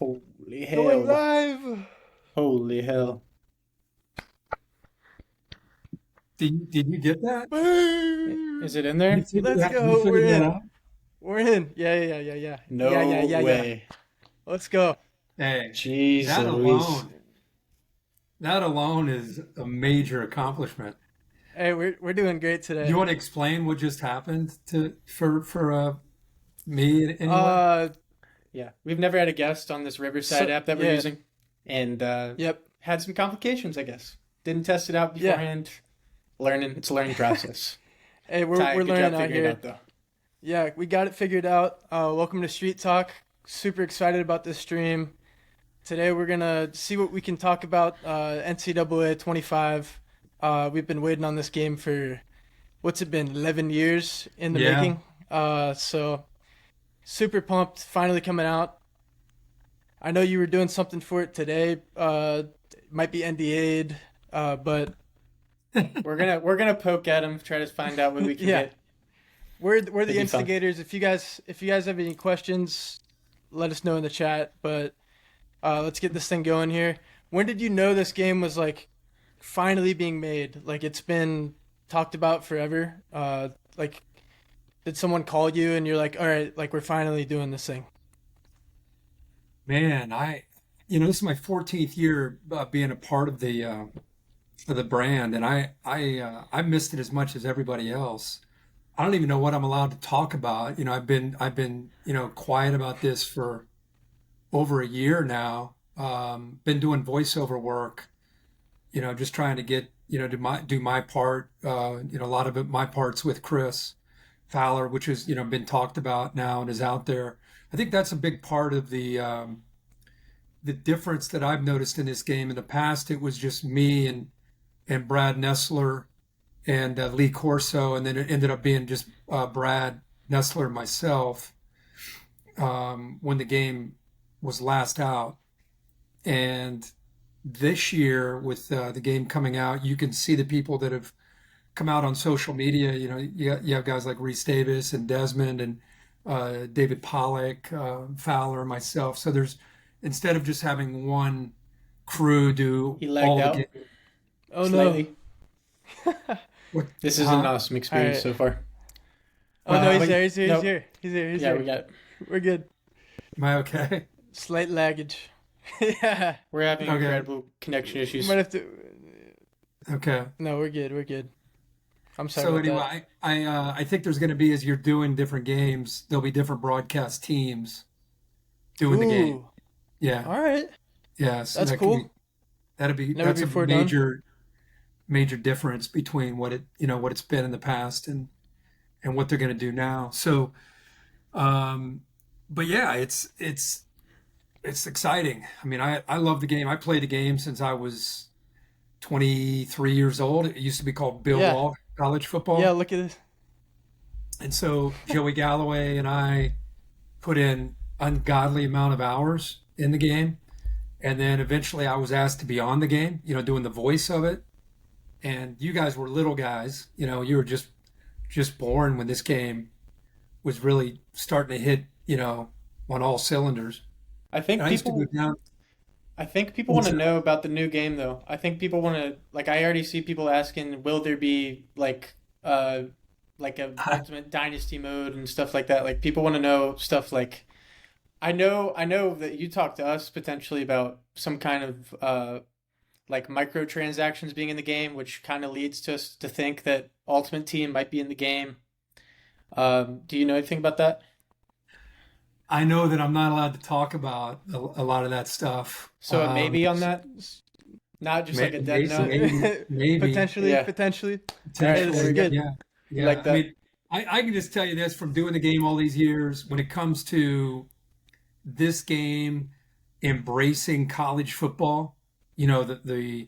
Holy Going hell. live. Holy hell. Did you get that? Is it in You there? figured Let's that, you go. We're figured that in. out? We're in. No Yeah. way. Let's go. Hey, Jeez that Louise. alone, that alone is a major accomplishment. Hey, we're doing great You today. want to explain what just happened to for me anyway? Uh, Yeah, we've never had a guest on this Riverside so app that we're yeah, using, and yep, had some complications, I guess. Didn't test it out yeah. beforehand. It's a learning process. Hey, we're Ty, we're good job learning out figuring it here. out, though. Yeah, we got it figured out. Welcome to Street Talk. Super excited about this stream. Today we're gonna see what we can talk about. NCAA 25. We've been waiting on this game for what's it been? 11 years in the Yeah. making. So super pumped. Finally coming out. I know you were doing something for it today. It might be NDA'd, but We're gonna poke at him, try to find out what we can yeah, get. we're It'd the be fun. instigators. If you guys have any questions, let us know in the chat. But let's get this thing going here. When did you know this game was like finally being made? Like it's been talked about forever. Like did someone call you and you're like, all right, like we're finally doing this thing? Man, this is my 14th year being a part of the brand, and I missed it as much as everybody else. I don't even know what I'm allowed to talk about. I've been quiet about this for over a year now. Been doing voiceover work, just trying to get, do my part. A lot of it, my parts with Chris Fowler, which has, been talked about now and is out there. I think that's a big part of the difference that I've noticed in this game. In the past, it was just me and Brad Nessler and Lee Corso, and then it ended up being just Brad Nessler and myself when the game was last out. And this year, with the game coming out, you can see the people that have come out on social media. You have guys like Reese Davis and Desmond and David Pollock, Fowler, myself. So there's, instead of just having one crew do He all lagged the out game. Oh no. slightly. What, This is an huh? awesome All experience right. so far. Oh no, he's But there. He's here. He's Nope. here. He's here. He's Yeah, we here. got it. We're good. am I okay? Slight laggage. Yeah. We're having Okay. incredible connection You issues. might have to. Okay. No, we're good. We're good. I'm sorry So about that. anyway, I think there's going to be, as you're doing different games, there'll be different broadcast teams doing the game. Ooh. Yeah. All right. Yeah. So That's that can be, cool. Never that's a before done. major difference between what it's been in the past and what they're going to do now. So, um, but yeah, it's exciting. I mean, I love the game. I played the game since I was 23 years old. It used to be called Bill Yeah. Wall College Yeah. Football. Look at this. And so Joey Galloway and I put in ungodly amount of hours in the game. And then eventually I was asked to be on the game, doing the voice of it. And you guys were little guys, you were just born when this game was really starting to hit, on all cylinders. I And think I used to go people down. I think people want What's to that? know about the new game though. I think people want to like I already see people asking, will there be like a ultimate dynasty mode and stuff like that. Like people want to know stuff like I know that you talked to us potentially about some kind of like microtransactions being in the game, which kind of leads to us to think that Ultimate Team might be in the game. Do you know anything about that? I know that I'm not allowed to talk about a lot of that stuff. So it may be on that, not just like a dead So, note. Maybe. potentially, Yeah. potentially. All right, this is Potentially, good. yeah, You yeah. like I that? mean, I can just tell you this from doing the game all these years. When it comes to this game embracing college football, the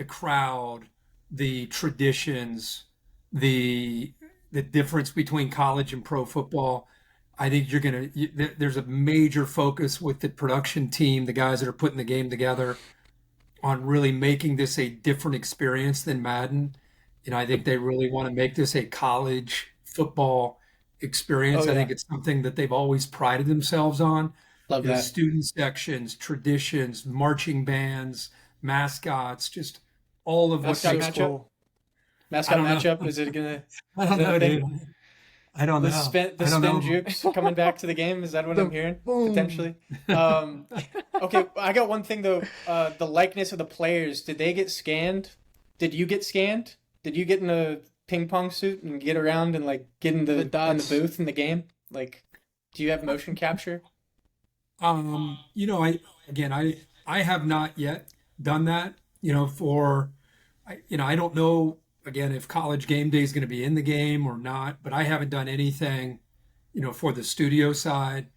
crowd, the traditions, the the difference between college and pro football. I think there's a major focus with the production team, the guys that are putting the game together, on really making this a different experience than Madden. I think they really want to make this a college football Oh experience. I yeah. think it's something that they've always prided themselves on. Love that. student sections, traditions, marching bands, mascots, just all of what Mascot makes matchup? cool. I Mascot don't know. matchup? Is it gonna? I Is don't that a know, thing? dude. I don't know. The I don't spin know. jukes coming back to the game? Is that what I'm hearing Boom. potentially? Um, okay, I got one thing though. The likeness of the players. Did they get scanned? Did you get scanned? Did you get in a ping pong suit and get around and like get in The the dots. booth in the game? Like, do you have motion capture? I have not yet done that. I don't know again if college game day is going to be in the game or not, but I haven't done anything, for the studio side.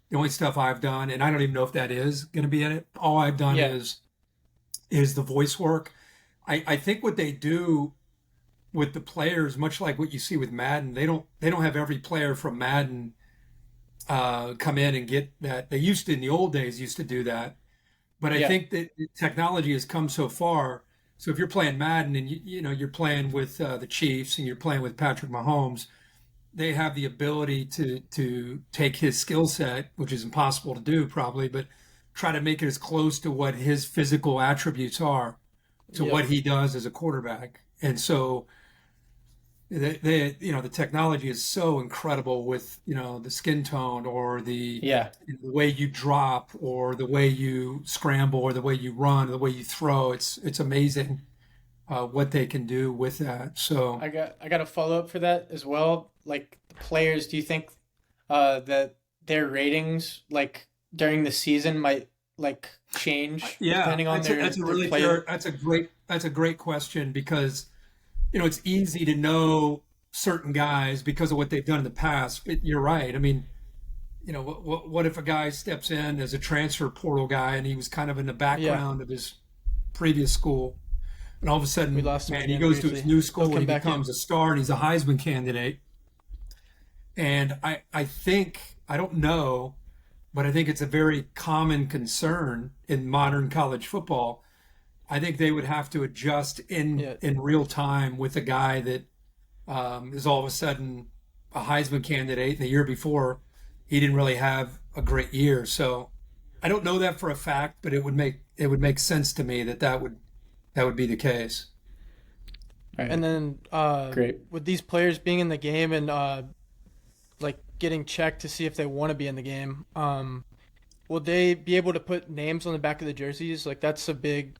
The only stuff I've done, and I don't even know if that is going to be in it. All I've done Yeah. is the voice work. I think what they do with the players, much like what you see with Madden, they don't have every player from Madden come in and get that. They used to in the old days used to do that, but I Yeah. think that the technology has come so far. So if you're playing Madden and you're playing with the Chiefs and you're playing with Patrick Mahomes, they have the ability to take his skill set, which is impossible to do probably, but try to make it as close to what his physical attributes are to Yep. what he does as a quarterback. And so the technology is so incredible with the skin tone or Yeah. the way you drop or the way you scramble or the way you run or the way you throw. It's amazing what they can do with that. So I got a follow up for that as well. Like the players, do you think that their ratings like during the season might like change yeah, depending on that's a their really player? that's a great question because it's easy to know certain guys because of what they've done in the past. But you're right. I mean, what if a guy steps in as a transfer portal guy and he was kind of in the background of his previous school, and all of a sudden, We lost him man, he again goes to his briefly. new school He'll and he come back becomes a star and he's a Heisman candidate. And I think, I don't know, but I think it's a very common concern in modern college football. I think they would have to adjust Yeah. in real time with a guy that is all of a sudden a Heisman candidate. And the year before, he didn't really have a great year. So I don't know that for a fact, but it would make sense to me that would be the case. All right. And then Great. with these players being in the game and like getting checked to see if they want to be in the game, will they be able to put names on the back of the jerseys? Like that's a big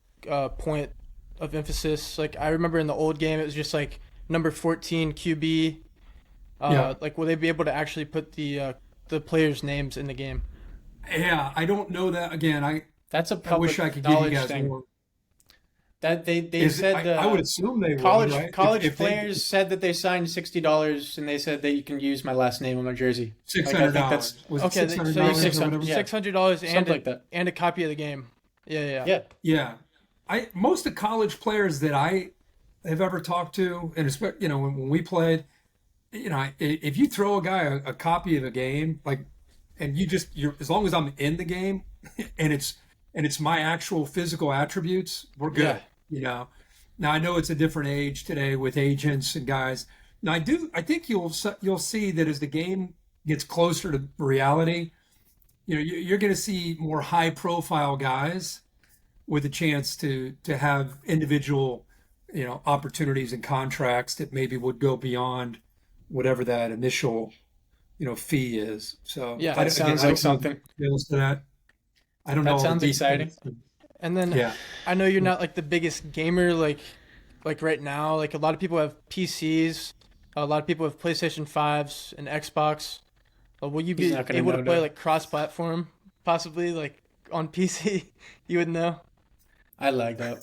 point of emphasis. Like I remember in the old game, it was just like number 14 QB. Yeah. Like will they be able to actually put the players' names in the game? Yeah, I don't know that. Again, That's a I wish public I could give you knowledge guys thing. more. That they Is it- said I would assume they would, college right? college If they- players said that they signed $60 and they said that you can use my last name on my jersey. Like, I think that's $600. Was it Okay, $600 so you or said whatever? yeah. $600 and Something like that. and a copy of the game. Yeah. yeah. Yeah, most of the college players that I have ever talked to, and when we played, if you throw a guy a copy of a game, like, and you're as long as I'm in the game, and it's my actual physical attributes, we're good. Yeah. Now I know it's a different age today with agents and guys. Now I think you'll see that as the game gets closer to reality, you're going to see more high profile guys with a chance to have individual, opportunities and contracts that maybe would go beyond whatever that initial, fee is. So Yeah, I that sounds I like don't know something. the details to that. I don't That know all the sounds exciting. details. And then Yeah. I know you're not like the biggest gamer like right now. Like a lot of people have PCs, a lot of people have PlayStation 5s and Xbox. Will you He's be not gonna able to know play to- like cross-platform, possibly like on PC? You would know. I lagged out.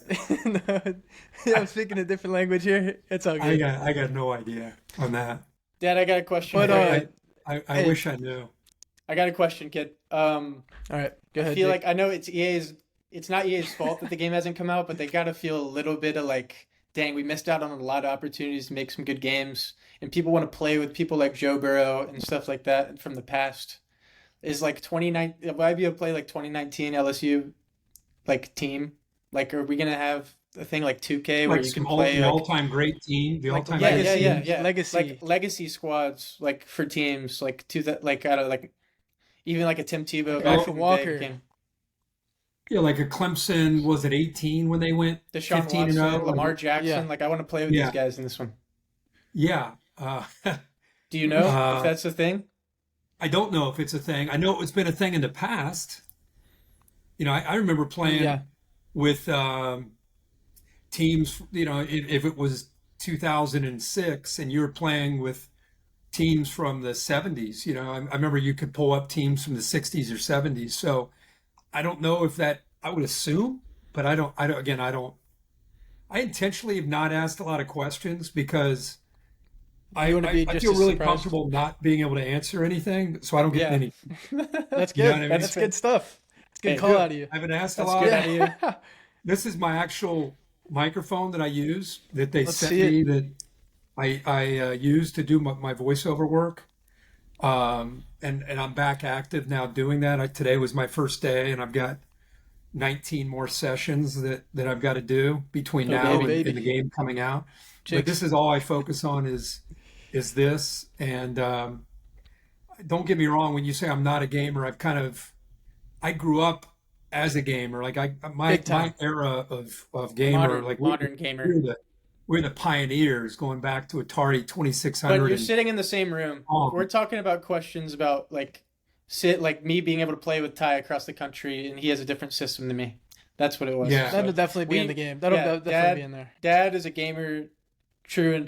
No, I'm speaking a different language here. It's all I good. got no idea on that. Dad, I got a question. But, for you. I Hey. wish I knew. I got a question, kid. All right, go I ahead. feel Jake. like I know it's not EA's fault that the game hasn't come out, but they gotta feel a little bit of like, dang, we missed out on a lot of opportunities to make some good games, and people want to play with people like Joe Burrow and stuff like that from the past. Is like 2019? Will I be able to play like 2019 LSU like team? Like, are we gonna have a thing like 2K where Like you can the play like all-time great team, the all-time yeah, great yeah, team. yeah, yeah. Legacy. Like legacy squads, like for teams, like to that, like out of like Even like a Tim Tebow back Walker from the Walker. day. Yeah, like a Clemson, was it 18 when they went Deshaun 15 and Watson, 0? Lamar Jackson. Yeah. Like I want to play with Yeah. these guys in this one. Yeah. Do you know if that's the thing? I don't know if it's a thing. I know it's been a thing in the past. You know, I remember playing with teams, you know, if it was 2006 and you were playing with teams from the 70s, you know, I remember you could pull up teams from the 60s or 70s. So I don't know if that, I would assume, but I intentionally have not asked a lot of questions because I feel really comfortable not being able to answer anything, so I don't get any. That's good. You know what I mean? That's good stuff. It's good call out of you. I haven't asked That's a lot. good out of you. This is my actual microphone that I use that they Let's sent see me that I use to do my voiceover work. And I'm back active now doing that. Today was my first day, and I've got 19 more sessions that I've got to do between now and the game coming out. But this is all I focus on is this. And don't get me wrong, when you say I'm not a gamer, I grew up as a gamer. Like my era of gamer, modern gamer. We're the pioneers going back to Atari 2600. But you're sitting in the same room. We're talking about questions about like me being able to play with Tye across the country, and he has a different system than me. That's what it was. Yeah, that'll definitely be in the game. That'll definitely be in there. Dad is a gamer, tried and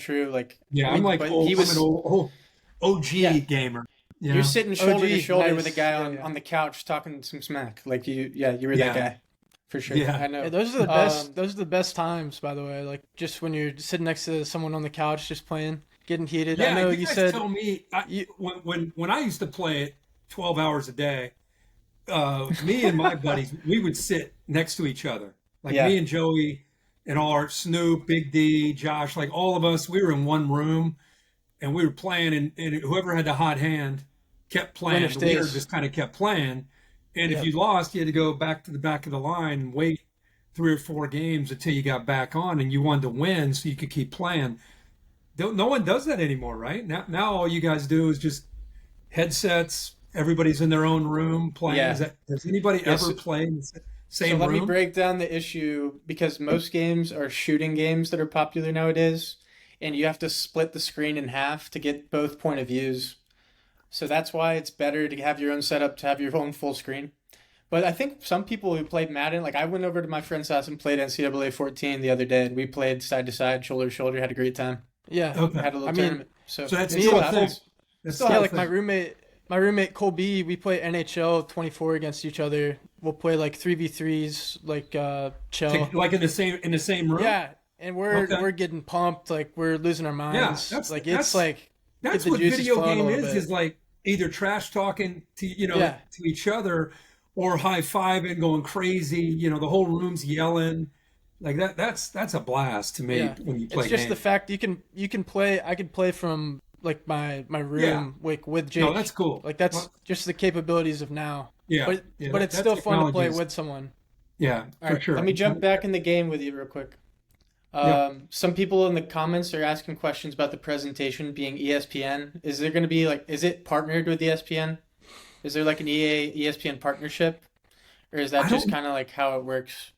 true. Like I'm an old OG gamer. You You're sitting shoulder to shoulder with a guy on the couch talking some smack. Like you were that guy. For sure. Yeah. I know. Yeah, those are the best. Those are the best times, by the way. Like just when you're sitting next to someone on the couch, just playing, getting heated. Yeah, I know you you said. Tell me, when I used to play it 12 hours a day, me and my buddies, we would sit next to each other. Like me and Joey and Snoop, Big D, Josh, like all of us, we were in one room and we were playing, and whoever had the hot hand kept playing. The winner just kind of kept playing. And if you lost, you had to go back to the back of the line and wait 3 or 4 games until you got back on, and you wanted to win so you could keep playing. No one does that anymore, right? Now all you guys do is just headsets. Everybody's in their own room playing. Yeah. Does anybody ever play in the same room? So let me break down the issue, because most games are shooting games that are popular nowadays, and you have to split the screen in half to get both point of views. So that's why it's better to have your own setup, to have your own full screen. But I think some people who played Madden, like I went over to my friend's house and played NCAA 14 the other day, and we played side to side, shoulder to shoulder, had a great time. Yeah. Okay. Had a little tournament. So that's it still happens. Like my roommate Colby, we play NHL 24 against each other. We'll play like 3v3s, like chill. Like in the same room? Yeah. And we're getting pumped, like we're losing our minds. Yeah, that's the what juices video flowing game a little bit. is like either trash talking to to each other, or high fiving, going crazy. The whole room's yelling, like that. That's a blast to me when you play. It's just the fact you can play. I could play from like my room with Jake. No, that's cool. Like that's just the capabilities of now. Yeah, but it's still fun to play with someone. Yeah, for sure. Let me jump back in the game with you real quick. Some people in the comments are asking questions about the presentation being ESPN. Is there going to be is it partnered with ESPN? Is there like an ESPN partnership, or is that just kind of like how it works?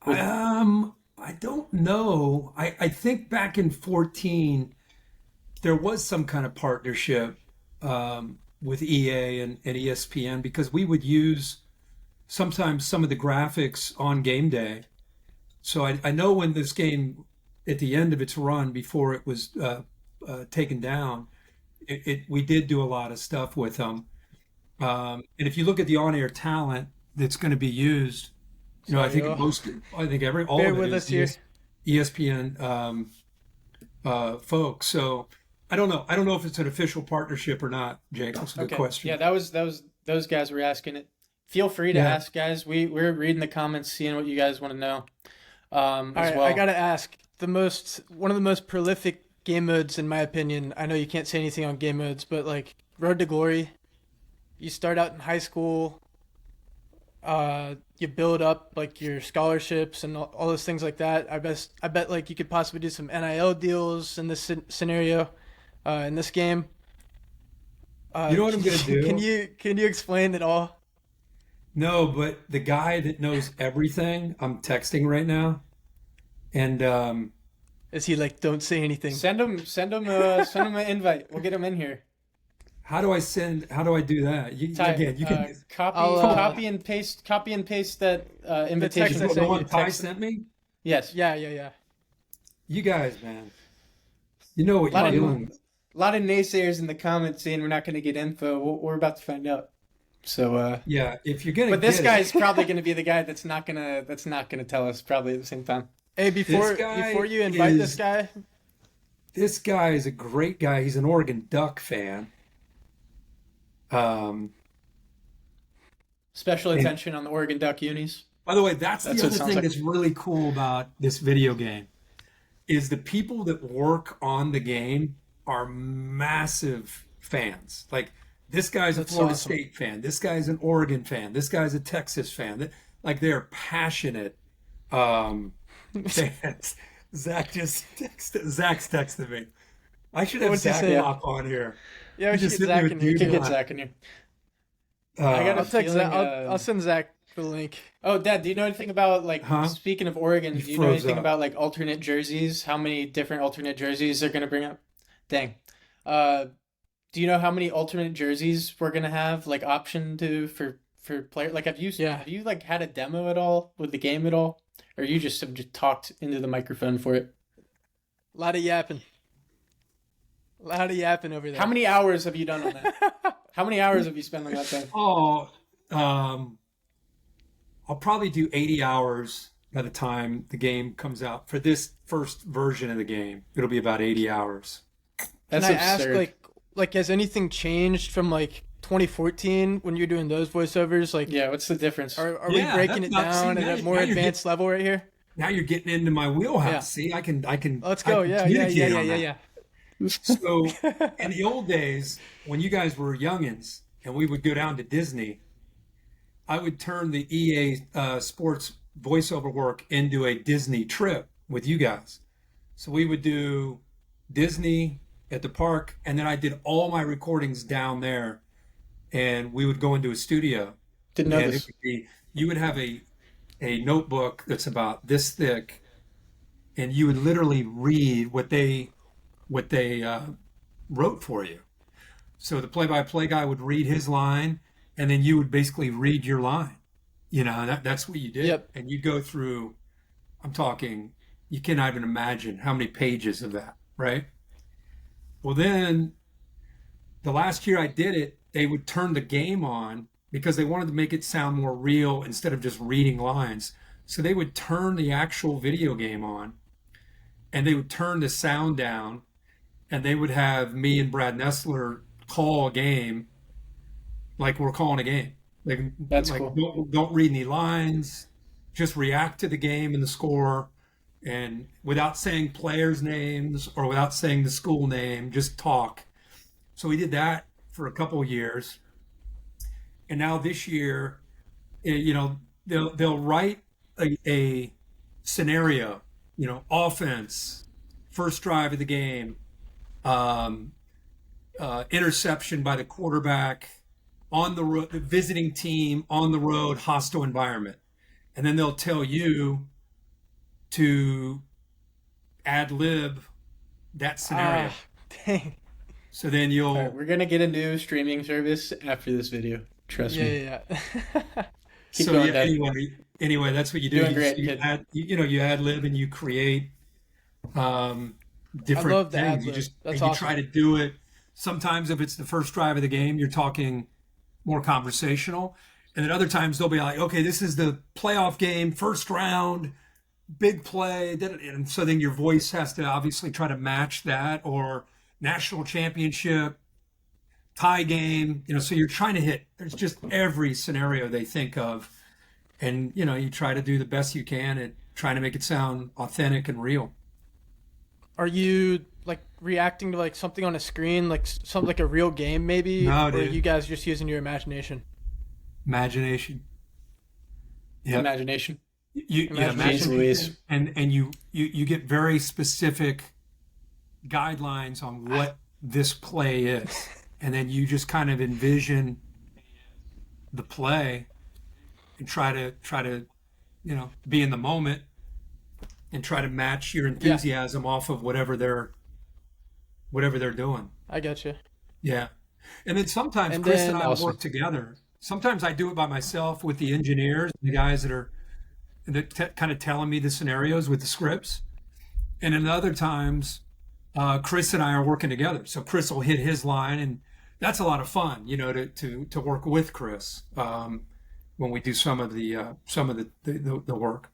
I don't know. I think back in 2014 there was some kind of partnership with EA and ESPN, because we would use sometimes some of the graphics on game day. So I know when this game, at the end of its run before it was taken down, we did do a lot of stuff with them. And if you look at the on-air talent that's going to be used, I think all of it is ESPN folks. So I don't know. I don't know if it's an official partnership or not, Jake. That's a good question. Yeah, that was those guys were asking it. Feel free to ask, guys. We're reading the comments, seeing what you guys want to know. All right, I gotta ask, one of the most prolific game modes, in my opinion. I know you can't say anything on game modes, but like Road to Glory, you start out in high school, you build up like your scholarships and all those things like that. I bet like you could possibly do some NIL deals in this scenario, in this game. You know what I'm gonna do? Can you explain it all? No, but the guy that knows everything, I'm texting right now, and Is he like, don't say anything? Send him an invite. We'll get him in here. how do I do that? Tye, Again, you can copy and paste that invitation. text I the sent one you, Tye text- sent me. Yes. Yeah. You guys, man, you know what Lot you're of- doing. A lot of naysayers in the comments saying we're not going to get info. We're about to find out. So, Yeah, if you're gonna but this get guy's it, probably going to be the guy that's not gonna tell us probably at the same time. Hey, before you invite this guy, this guy is a great guy. He's an Oregon Duck fan. Special attention on the Oregon Duck unis. By the way, that's That's the what it other sounds thing like. that's really cool about this video game is the people that work on the game are massive fans. Like this guy's a That's Florida awesome. State fan. This guy's an Oregon fan. This guy's a Texas fan. Like they're passionate fans. Zach's texted me. I should have What'd he Zach say? Locke on here. yeah, we He's should just get sitting Zach there in with here. You dude can get on. Zach in here. Uh, I got a I'll text feeling, Zach. I'll send Zach the link. Oh, Dad, do you know anything about like Huh? speaking of Oregon? You Do you know froze anything up. about like alternate jerseys? How many different alternate jerseys they're gonna bring up? Dang. Do you know how many alternate jerseys we're gonna have like option to for player? Like, have you like had a demo at all with the game at all, or you just have just talked into the microphone for it? A lot of yapping. Over there. How many hours have you done on that? How many hours have you spent on that thing? Oh, I'll probably do 80 hours by the time the game comes out. For this first version of the game, it'll be about 80 hours. That's Can I ask, absurd. like, has anything changed from like 2014 when you're doing those voiceovers? Like, Yeah, what's the difference? are Yeah, we breaking that's it not- see, down now at a you- more now you're advanced level right here? Now you're getting into my wheelhouse. Yeah. See, I can Let's go. I can Yeah. communicate on that. Yeah. So in the old days, when you guys were youngins and we would go down to Disney, I would turn the EA Sports voiceover work into a Disney trip with you guys. So we would do Disney at the park, and then I did all my recordings down there, and we would go into a studio. Didn't know And this. it would be, you would have a notebook that's about this thick, and you would literally read what they wrote for you. So the play-by-play guy would read his line, and then you would basically read your line. You know, that's what you did. Yep. And you go through, I'm talking, you cannot even imagine how many pages of that, right? Well, then the last year I did it, they would turn the game on because they wanted to make it sound more real instead of just reading lines. So they would turn the actual video game on, and they would turn the sound down, and they would have me and Brad Nessler call a game like we're calling a game. That's like, cool. don't read any lines, just react to the game and the score, and without saying players' names or without saying the school name, just talk. So we did that for a couple of years, and now this year, you know, they'll write a scenario, you know, offense, first drive of the game, interception by the quarterback, on the road, the visiting team on the road, hostile environment, and then they'll tell you to ad lib that scenario. Dang. So then you'll. All right, we're gonna get a new streaming service after this video. Trust me. Yeah. Keep So going, yeah, Dad. anyway, that's what you do. Doing You, great, you kid. add, you ad lib and you create different love the things. You ad-lib. just That's and you awesome. try to do it. Sometimes if it's the first drive of the game, you're talking more conversational, and then other times they'll be like, okay, this is the playoff game, first round, big play, and so then your voice has to obviously try to match that, or national championship, tie game, you know, so you're trying to hit, there's just every scenario they think of, and you know, you try to do the best you can at trying to make it sound authentic and real. Are you like reacting to like something on a screen, like something like a real game, maybe? No, or are dude. you guys just using your imagination? Imagination. Yep. Imagination. You Jeez imagine, Louise. and you get very specific guidelines on what this play is. and then you just kind of envision the play and try to be in the moment and try to match your enthusiasm off of whatever they're doing. I get you. Yeah. And then sometimes And Chris then and I will work together. Sometimes I do it by myself with the engineers, the guys that are kind of telling me the scenarios with the scripts. And then other times, Chris and I are working together. So Chris will hit his line, and that's a lot of fun, to work with Chris when we do some of the work.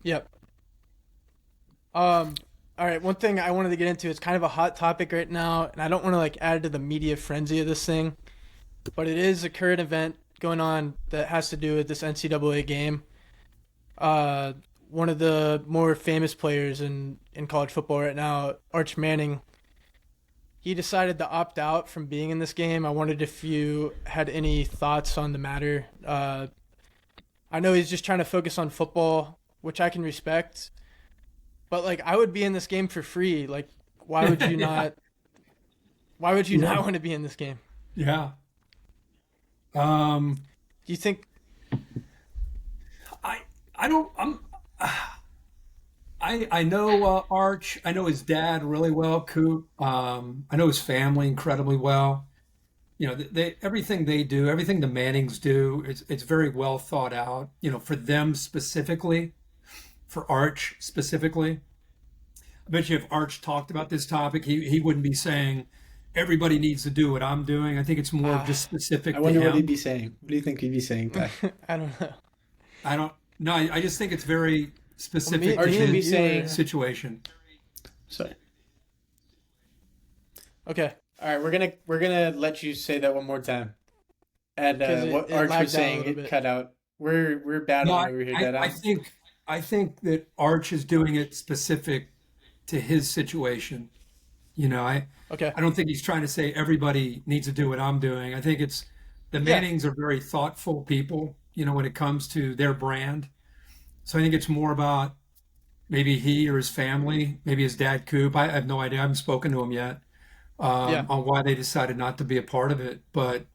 Yep. All right. One thing I wanted to get into, it's kind of a hot topic right now, and I don't want to like add to the media frenzy of this thing, but it is a current event going on that has to do with this NCAA game. One of the more famous players in college football right now, Arch Manning, he decided to opt out from being in this game. I wondered if you had any thoughts on the matter. I know he's just trying to focus on football, which I can respect. But like, I would be in this game for free. Like, why would you not? Why would you not want to be in this game? Yeah. Do you think? I don't. I know Arch. I know his dad really well, Coop. I know his family incredibly well. Everything they do, everything the Mannings do, it's very well thought out. For them specifically, for Arch specifically. I bet you if Arch talked about this topic, he wouldn't be saying everybody needs to do what I'm doing. I think it's more of just specific. I wonder to him. what he'd be saying. What do you think he'd be saying, Ty? I don't know. I don't. No, I just think it's very specific Arch to would be his saying situation. Sorry. Okay. All right, we're gonna let you say that one more time. And 'Cause what it Arch lagged was out a saying, little it bit. cut out. We're bad No, when we hear that out. I think that Arch is doing it specific to his situation. Okay. I don't think he's trying to say everybody needs to do what I'm doing. I think it's the Mannings are very thoughtful people, when it comes to their brand. So I think it's more about maybe he or his family, maybe his dad, Coop. I have no idea. I haven't spoken to him yet on why they decided not to be a part of it. But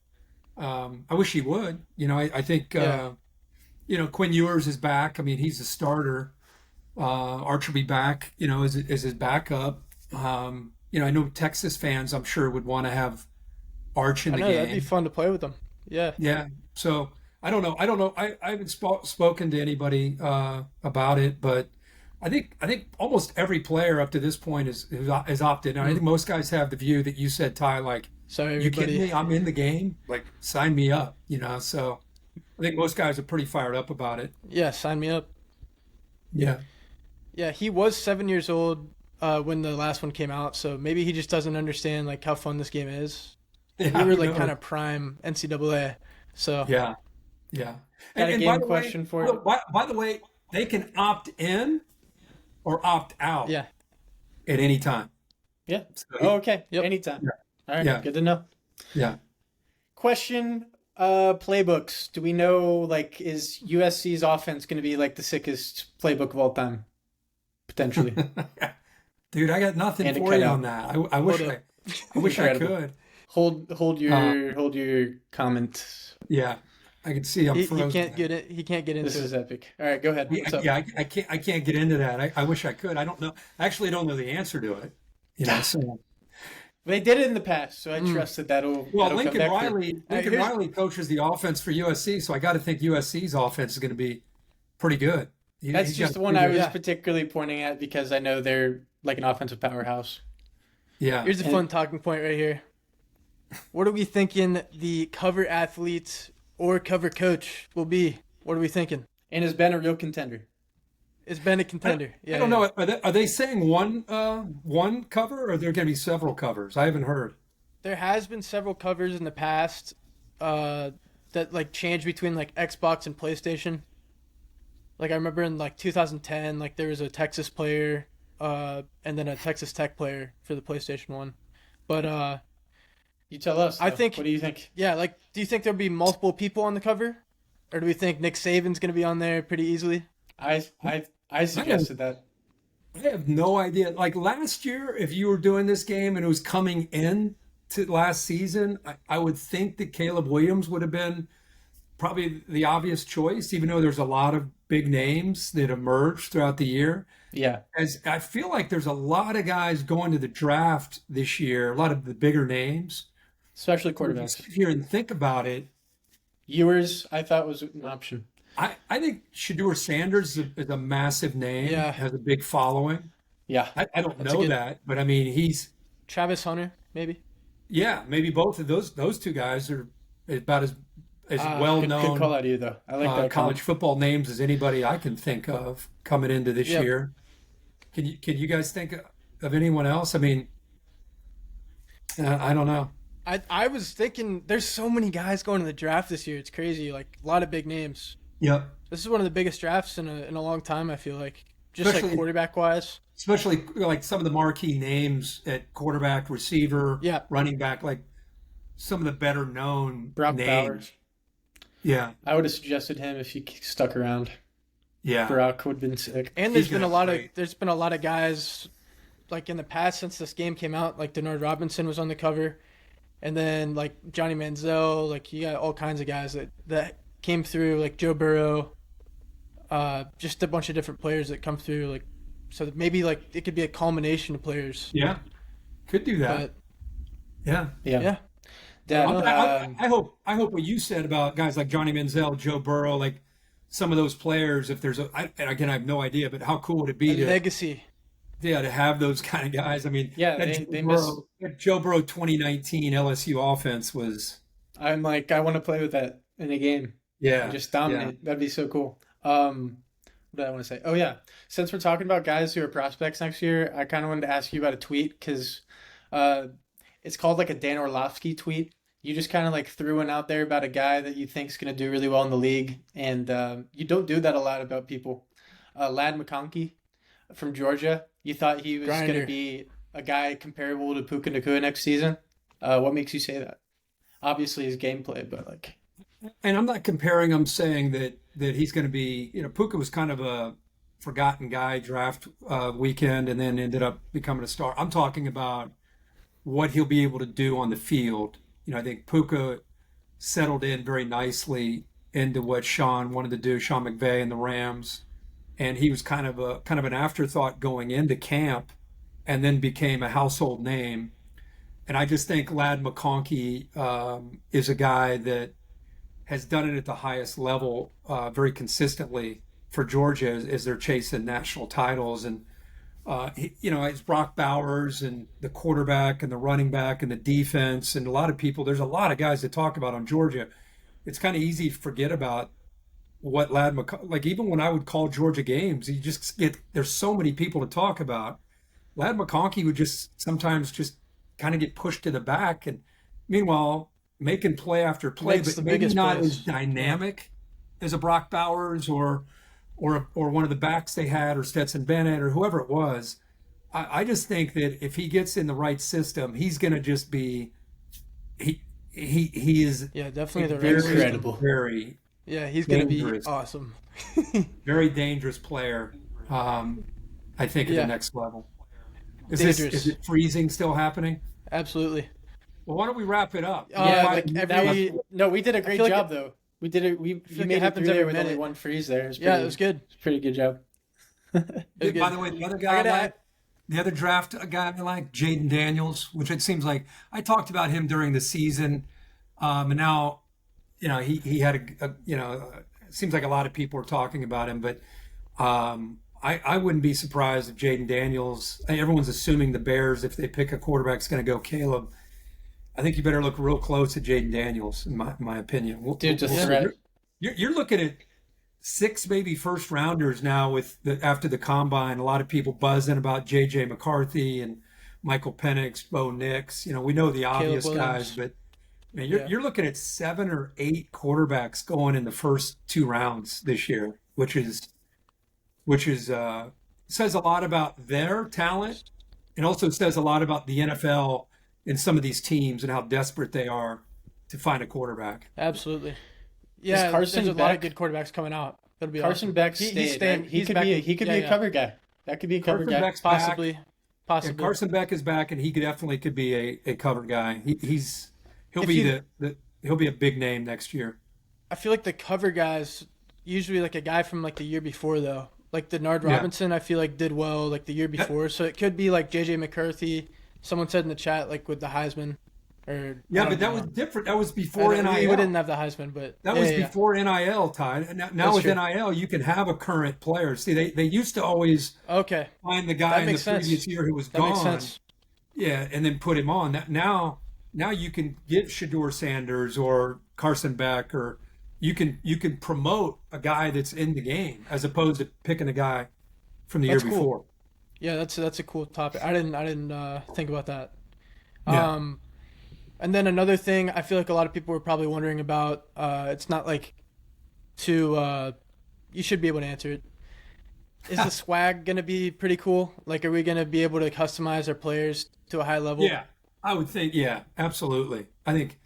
I wish he would. I think, Quinn Ewers is back. I mean, he's a starter. Arch will be back, as his backup. I know Texas fans, I'm sure, would want to have Arch in the game. That'd be fun to play with them. Yeah. Yeah. So I don't know. I haven't spoken to anybody about it, but I think almost every player up to this point is opted. And I think most guys have the view that you said, Ty, like, Sorry, you everybody. kidding me? I'm in the game. Like, sign me up. So I think most guys are pretty fired up about it. Yeah, sign me up. Yeah. Yeah, he was 7 years old when the last one came out, so maybe he just doesn't understand like how fun this game is. We were like kind of prime NCAA. So Yeah. Yeah. Got a And game by the way, question for you? by the way, they can opt in or opt out yeah. at any time. Yeah. So, Oh, okay. Yep. Anytime. Yeah. All right. Yeah. Good to know. Yeah. Question, playbooks. Do we know, like, is USC's offense going to be like the sickest playbook of all time? Potentially. Dude, I got nothing And a for you cutout. on that. I wish I wish I Incredible. could. Hold your comment. Yeah. I can see I'm He frozen. can't get it. He can't get into This it. is epic. All right, go ahead. What's up? Yeah, I can't get into that. I wish I could. I don't know. I actually don't know the answer to it. So They did it in the past, so I trust that'll well, come Lincoln back Riley Riley coaches the offense for USC, so I got to think USC's offense is going to be pretty good. That's He's just got the one pretty I was good- particularly pointing at because I know they're like an offensive powerhouse. Yeah. Here's a fun talking point right here. What are we thinking the cover athlete or cover coach will be? What are we thinking? And has been a real contender. It's been a contender. Yeah, I don't know. Are they saying one cover, or are there going to be several covers? I haven't heard. There has been several covers in the past that like change between like Xbox and PlayStation. Like I remember in like 2010, like there was a Texas player and then a Texas Tech player for the PlayStation 1. But You tell us. I though. think- What do you think? yeah, like do you think there'll be multiple people on the cover? Or do we think Nick Saban's going to be on there pretty easily? I suggested that. I have no idea. Like last year, if you were doing this game and it was coming in, to last season, I would think that Caleb Williams would have been probably the obvious choice, even though there's a lot of big names that emerged throughout the year. Yeah. As I feel like there's a lot of guys going to the draft this year, a lot of the bigger names. Especially If you quarterbacks. sit here and think about it, Ewers, I thought was an option. I think Shedeur Sanders is a massive name, Yeah. has a big following. Yeah. I don't That's a know good- that, but I mean, he's, Travis Hunter, maybe. yeah, maybe both of those two guys are about as well Good known call out of you, though. I like that college football names as anybody I can think of coming into this Yep. year. Can you guys think of anyone else? I mean, I don't know. I was thinking there's so many guys going to the draft this year. It's crazy. Like a lot of big names. Yep. This is one of the biggest drafts in a long time, I feel like. Just Especially- like quarterback wise. Especially like some of the marquee names at quarterback, receiver, Yeah. running back, like some of the better known Brock names. Bowers. Yeah. I would have suggested him if he stuck around. Yeah. Brock would have been sick. And He's there's gonna been a lot of guys like in the past since this game came out, like Denard Robinson was on the cover. And then like Johnny Manziel, like you got all kinds of guys that came through, like Joe Burrow, just a bunch of different players that come through, like so maybe like it could be a culmination of players. Yeah. Could do that. But Yeah. yeah. Dad, I hope what you said about guys like Johnny Manziel, Joe Burrow, like some of those players, if there's and again, I have no idea, but how cool would it be A to legacy. have those kind of guys? I mean, Yeah, that they Joe Burrow 2019 LSU offense was, I'm like, I want to play with that in a game. yeah, And just dominate. That'd be so cool. What did I want to say? Oh, yeah. Since we're talking about guys who are prospects next year, I kind of wanted to ask you about a tweet because it's called like a Dan Orlovsky tweet. You just kind of like threw one out there about a guy that you think is going to do really well in the league. And you don't do that a lot about people. Lad McConkey from Georgia, you thought he was going Grinder. to be a guy comparable to Puka Nacua next season. What makes you say that? Obviously his gameplay, but like... And I'm not comparing him saying that he's going to be, Puka was kind of a forgotten guy draft weekend and then ended up becoming a star. I'm talking about what he'll be able to do on the field. I think Puka settled in very nicely into what Sean wanted to do, Sean McVay and the Rams. And he was kind of an afterthought going into camp and then became a household name. And I just think Lad McConkey is a guy that has done it at the highest level very consistently for Georgia as they're chasing national titles. And, it's Brock Bowers and the quarterback and the running back and the defense and a lot of people. There's a lot of guys to talk about on Georgia. It's kind of easy to forget about what Lad McConkey, like even when I would call Georgia games, you just there's so many people to talk about. Lad McConkey would sometimes kind of get pushed to the back. And meanwhile, making play after play, Makes but the maybe biggest not plays. as dynamic as a Brock Bowers or one of the backs they had or Stetson Bennett or whoever it was. I just think that if he gets in the right system, he's going to just be he is Yeah, definitely the very right system. Incredible. very Yeah, he's gonna be dangerous. awesome. very dangerous player. I think at Yeah. the next level. Dangerous. Is it freezing still happening? Absolutely. Well, why don't we wrap it up? Yeah, like we did a great feel like job though. We did it. You like made it it happens through there every with only minute. one freeze there. Yeah, it was good. It's a pretty good job. It was By good. the way, the other guy, the other draft guy I like, Jayden Daniels, which it seems like I talked about him during the season, and now, he had it seems like a lot of people are talking about him, but I wouldn't be surprised if Jayden Daniels. Everyone's assuming the Bears, if they pick a quarterback, is going to go Caleb. I think you better look real close at Jayden Daniels, in my opinion. Dude, just threat. You're looking at 6 maybe first rounders now after the combine. A lot of people buzzing about J.J. McCarthy and Michael Penix, Bo Nix. We know the obvious Williams. guys, but man, you're looking at 7 or 8 quarterbacks going in the first 2 rounds this year, which says a lot about their talent, and also says a lot about the NFL and some of these teams and how desperate they are to find a quarterback. Absolutely. Yeah, Carson there's a lot of Beck- good quarterbacks coming out. That'll be Carson awesome. Beck He's stayed. staying. Right? He He's could back be. in- He could yeah, be a yeah. cover guy. That could be a cover Carson guy. Beck's back. Possibly. possibly. Carson Beck is back, and he definitely could be a cover guy. He'll If be you- he'll be a big name next year. I feel like the cover guys usually like a guy from like the year before though. Like Denard Yeah. Robinson, I feel like did well like the year before. So it could be like JJ McCarthy. Someone said in the chat like with the Heisman. Or Yeah, I but don't that know. was different. That was before We NIL. didn't have the Heisman, but That yeah, was yeah, yeah. before NIL, Ty. Now That's with true. NIL, you can have a current player. See, they used to always Okay, find the that guy in the makes sense. previous year who was That gone. makes sense. Yeah, and then put him on. Now you can get Shador Sanders or Carson Beck, or you can promote a guy that's in the game as opposed to picking a guy from the That's year cool. before. Yeah, that's a cool topic. I didn't think about that. Yeah. And then another thing I feel like a lot of people were probably wondering about. It's not like too. You should be able to answer it. Is the swag gonna be pretty cool? Like, are we gonna be able to customize our players to a high level? Yeah, I would think. Yeah, absolutely. I think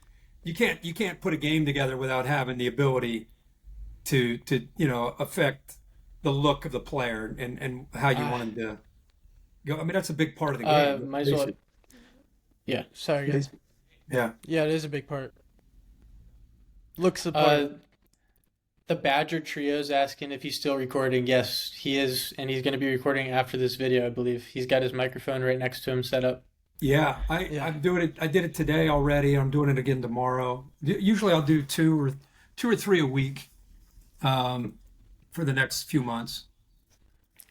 you can't put a game together without having the ability to affect the look of the player and how you want him to go. I mean, that's a big part of the game. Might as well. Yeah. Sorry, guys. Yeah. Yeah, it is a big part. Looks the part. The Badger Trio's asking if he's still recording. Yes, he is, and he's going to be recording after this video, I believe. He's got his microphone right next to him set up. Yeah, I'm doing it. I did it today already. I'm doing it again tomorrow. Usually, I'll do two or three a week for the next few months.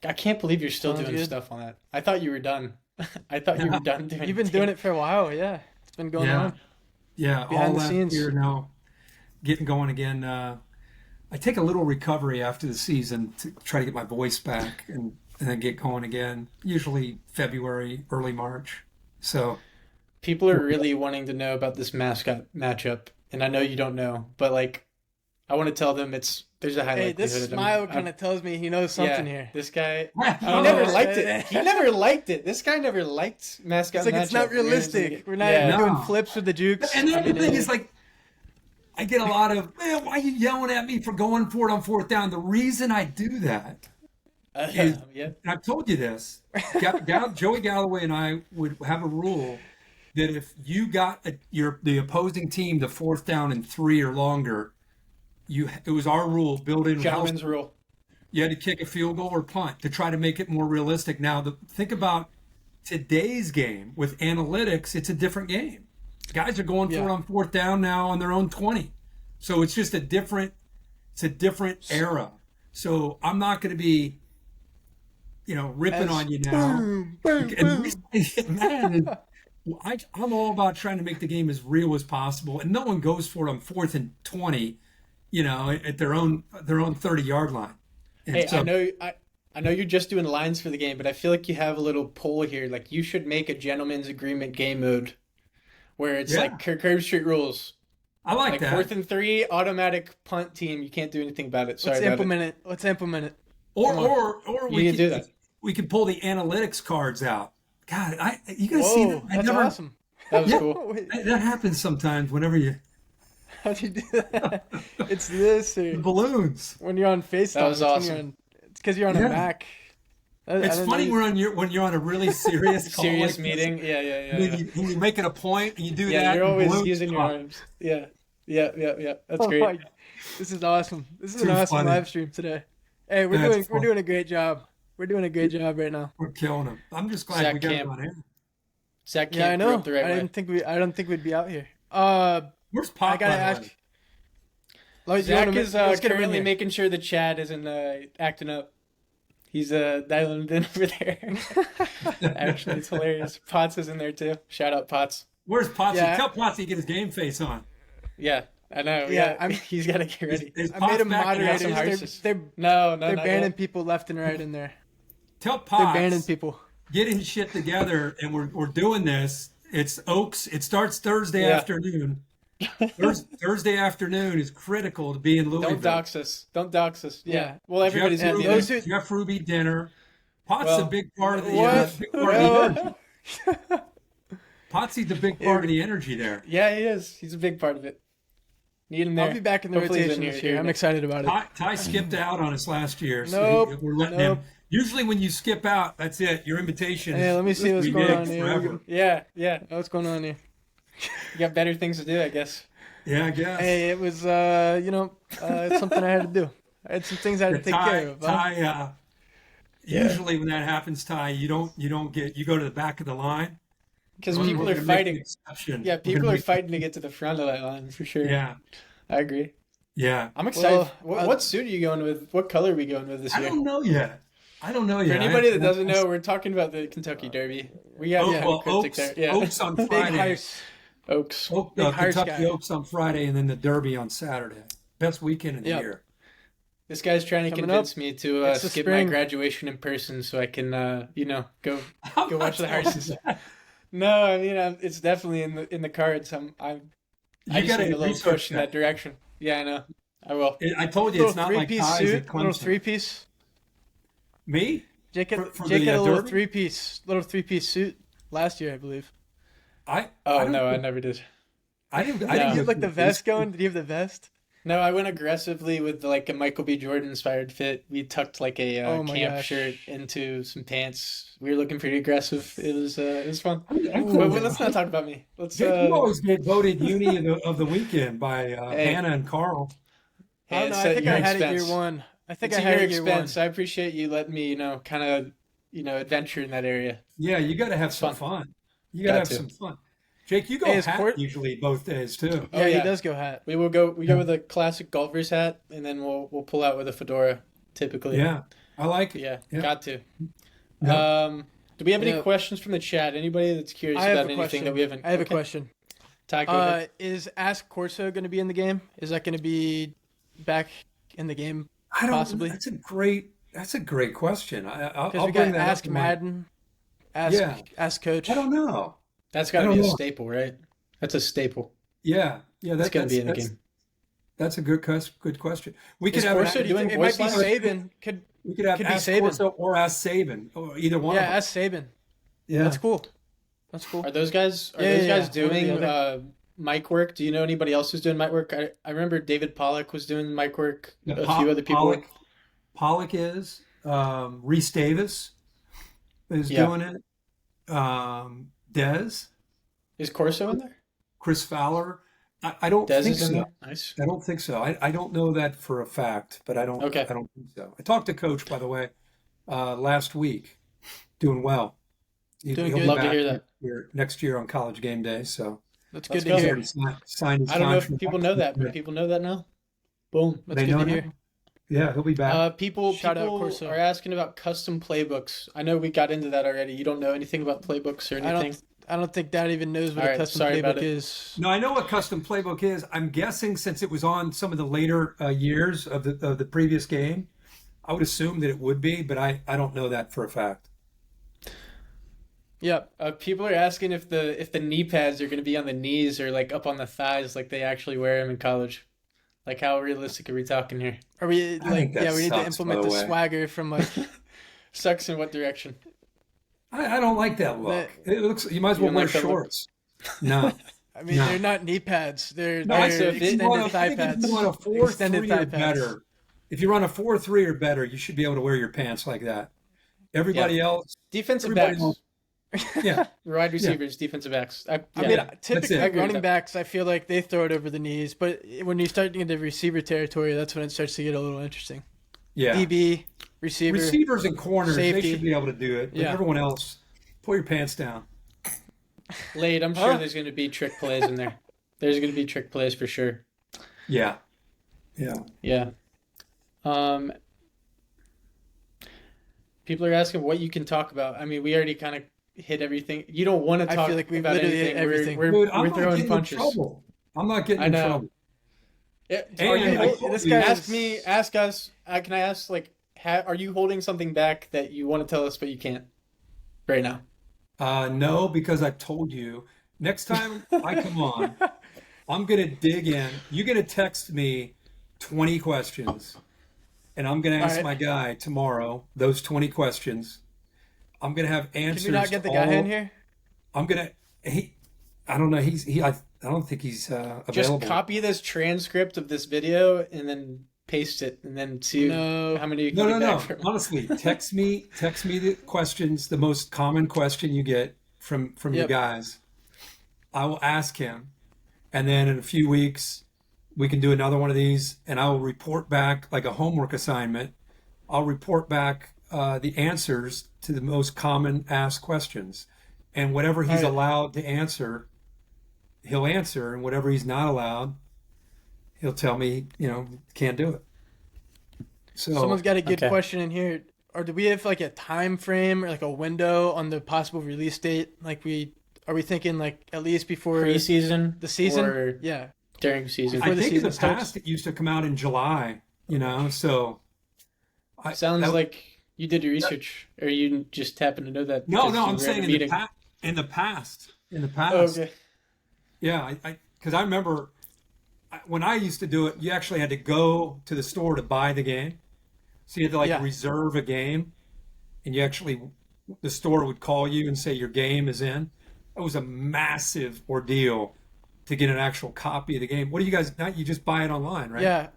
I can't believe you're still Sounds doing good. stuff on that. I thought you were done. I thought you were done doing You've been doing it for a while, yeah. It's been going on. Yeah, Behind all the last scenes. year now, getting going again. I take a little recovery after the season to try to get my voice back and then get going again. Usually February, early March. So People are really wanting to know about this Mascot matchup, and I know you don't know, but like, I want to tell them there's a high Hey, likelihood. this smile kind of tells me he knows something here. This guy, he Oh, never yeah. liked it. He never liked it. This guy never liked Mascot It's like matchup. it's not realistic. We're not doing No. flips with the jukes. And the I other mean, thing is, like, I get a lot of, man, why are you yelling at me for going for it on fourth down? The reason I do that, yeah. and I've told you this, Joey Galloway and I would have a rule that if you got the opposing team to fourth down and 3 or longer, it was our rule, built in. Gentleman's rule. You had to kick a field goal or punt to try to make it more realistic. Now, think about today's game with analytics. It's a different game. Guys are going for it on fourth down now on their own 20. So it's just a different era. So I'm not going to be, ripping on you now. Man, I'm all about trying to make the game as real as possible. And no one goes for it on 4th and 20, at their own 30-yard line. And Hey, so, I know you're just doing lines for the game, but I feel like you have a little poll here. Like, you should make a gentleman's agreement game mode where it's like Kirk Herbstreit rules. I like that. 4th and 3, automatic punt team. You can't do anything about it. Sorry let's about implement it. Let's implement it. Or You we can do that. We can pull the analytics cards out. God, you guys Whoa, see that? that's awesome. That was Yeah. cool. Wait, That happens sometimes whenever you how'd you do that? It's this or balloons. when you're on FaceTime. That was awesome. It's because you're on Yeah. a Mac. It's funny when you're on a really serious call Serious like meeting. this, Yeah. and you're making a point and you do Yeah, that. you're and always balloons using your pop. arms. Yeah. That's Oh great. my- this is awesome. This is Too an awesome funny. live stream today. Hey, Yeah, it's we're fun. doing a great job. We're doing a great job right now. We're killing them. I'm just glad Zach we got Camp. him on air. Zach Yeah, I can't grew know. up the right I way. don't think we'd be out here. Where's Pop? I gotta by the ask. way? Like, Zach you is let's get him in currently here. making sure the chat isn't acting up. He's dialing it in over there. Actually, it's hilarious. Potts is in there too. Shout out Potts. Where's Potsy? Yeah. Tell Potsy to get his game face on. Yeah, I know. Yeah, Yeah, he's got to get ready. Is I Pots made them back in moderators. the house? Houses. They're No, they're not banning yet. people left and right in there. Tell They're Pots. banning people. Get his shit together, and we're doing this. It's Oaks. It starts Thursday Yeah. afternoon. Thursday afternoon is critical to be in Louisville. Don't dox us. Don't dox us. Yeah. Yeah. Well, everybody's Jeff gonna Ruby, do those that. who- Jeff Ruby dinner. Pot's Well, a big part of the What? big part of the energy. Potsy's the big part of the energy there. Yeah, he is. He's a big part of it. Need him there. I'll be back in the Hopefully he's rotation in this here year. I'm next- excited about it. Ty skipped out on us last year, so Nope. we're letting Nope. him. Usually when you skip out, that's it. Your invitation Hey, is let me see what's going on here. forever. Yeah. What's going on here? You got better things to do, I guess. Yeah, I guess. Hey, it was it's something I had to do. I had some things I had to take care of. Huh? Usually when that happens, Ty, you go to the back of the line. Because We're people are gonna make an fighting. exception. Yeah, We're people gonna are make- fighting to get to the front of that line for sure. Yeah, I agree. yeah. I'm excited. Well, What suit are you going with? What color are we going with this I year? don't know yet. For anybody that doesn't know, we're talking about the Kentucky Derby. We got kind of cryptic there. Yeah. Oaks on Big Friday. hearse. Oaks. Big hearse Kentucky guy. Oaks on Friday, and then the Derby on Saturday. Best weekend of the Yep. year. This guy's trying to Coming convince up, me to it's the skip my spring. graduation in person so I can, go I'm watch the not horses. saying that. No, I mean it's definitely in the cards. I You just got need a to little research push in that direction. Yeah, I know. I will. I told you it's not like three-piece ties suit, at little Clemson. three-piece. Me? Jake had, For Jake the, had a little Derby? three-piece suit last year, I believe. I Oh don't no, I think- never did. I didn't. No. I Did didn't you have get like the three-piece. vest going? Did you have the vest? No, I went aggressively with like a Michael B. Jordan inspired fit. We tucked like a Oh my camp gosh. shirt into some pants. We were looking pretty aggressive. It was fun. I'm But cool with let's it. not talk about me. Let's. Jake, you always get voted uni of the weekend by Hey. Hannah and Carl. I don't it's know. I at think your I had it expense. year one. I think It's I at had your it year one. expense. I appreciate you letting me, kind of, adventure in that area. Yeah, you got to have some Fun. fun. You got to Got have to. some fun. Jake, you go Hey, is hat Court- usually both days too. Oh, Yeah, yeah. he does go hat. We go Yeah. with a classic golfer's hat, and then we'll pull out with a fedora, typically. Yeah, I like it. Yeah, Yeah. got to. Yeah. Do we have any Yeah. questions from the chat? Anybody that's curious I have about a anything question. that we haven't? I have a Okay. question. Ty, go ahead. Is Ask Corso going to be in the game? Is that going to be back in the game? I don't. Possibly. That's a great question. I'll Because we bring got that Ask up in my- Madden, Ask Yeah. Ask Coach. I don't know. That's got I to don't be a know. staple, right? That's a staple. Yeah, That's going to be in the game. That's a good question. We could Is have Corso doing It might be voice lines? Saban. We could have could be Ask Saban. Corso or Ask Saban, or either one. Yeah, of them. Ask Saban. Yeah. That's cool. That's cool. Are those guys? Are Yeah, those yeah, guys yeah. One or the doing other. mic work? Do you know anybody else who's doing mic work? I remember David Pollock was doing mic work. Yeah, A few other people. Pollock is. Reese Davis is Yeah. doing it. Dez, Is Corso in there? Chris Fowler. I don't Dez think is in so. there. Nice. I don't think so. I don't know that for a fact, but I don't. Okay. I don't think so. I talked to Coach, by the way, last week. Doing well. Doing He'll good. be Love to back hear that. next year on College Game Day. So That's Let's good go. to he's hear. already signed his I don't know if contract. people know that, but people know that now. Boom. That's They good know to now? hear. Yeah, he'll be back. People Shout out people Corso. are asking about custom playbooks. I know we got into that already. You don't know anything about playbooks or anything? I don't think Dad even knows what All a right, custom sorry about playbook it. is. No, I know what custom playbook is. I'm guessing since it was on some of the later years of the previous game, I would assume that it would be, but I don't know that for a fact. Yep. People are asking if the knee pads are going to be on the knees or like up on the thighs, like they actually wear them in college. Like how realistic are we talking here? Are we think like that we need to sucks, implement by the the way. swagger from like Sucks in what direction? I don't like that look. That- It looks. You might as well don't wear like that look? shorts. No. I mean No. they're not knee pads. They're No, Alright, so if it- extended thigh I think if pads. you run a Extended 4.3 thigh or pads. better, if you run a 4.3 or better, you should be able to wear your pants like that. Everybody else, Defensive Everybody backs, else- yeah, wide receivers, defensive backs. I Yeah. mean, it. typically I agree with running that. backs, I feel like they throw it over the knees, but when you start to get into receiver territory, that's when it starts to get a little interesting. yeah. DB, receiver. Receivers and corners, they safety. should be able to do it. But Yeah. everyone else, pull your pants down. Late, I'm sure Huh? there's going to be trick plays in there. There's going to be trick plays for sure. Yeah, yeah. Yeah. People are asking what you can talk about. I mean, we already kind of hit everything. You don't want to I talk feel like we've about literally anything. hit everything. We're, Dude, we're, I'm we're not throwing getting punches. in trouble. I'm not getting I in know. trouble. Yeah, And are you I hol- told this you- guy- ask us. Can I ask like, are you holding something back that you want to tell us but you can't right now? No, because I told you. Next time I come on, I'm gonna dig in. You're gonna text me 20 questions, and I'm gonna ask All right. my guy tomorrow those 20 questions. I'm gonna have answers. Can we not get the to guy all- in here? I'm gonna. I don't know. I don't think he's Just available. copy this transcript of this video and then paste it and then see how many you can No. get back from. Honestly, text me the questions, the most common question you get from your guys. I will ask him, and then in a few weeks we can do another one of these, and I will report back like a homework assignment. I'll report back the answers to the most common asked questions, and whatever he's allowed to answer, he'll answer, and whatever he's not allowed, he'll tell me, can't do it. So someone's got a good question in here. Or do we have like a time frame or like a window on the possible release date? Like are we thinking like at least before Preseason? the season? Or during season? I think in the starts? past it used to come out in July, so. Sounds like you did your research, or you just happen to know that. No, because you I'm were saying at a meeting. in the past. Oh, okay. Yeah, because I remember when I used to do it, you actually had to go to the store to buy the game. So you had to reserve a game, and the store would call you and say your game is in. It was a massive ordeal to get an actual copy of the game. What do you guys, now you just buy it online, right? Yeah.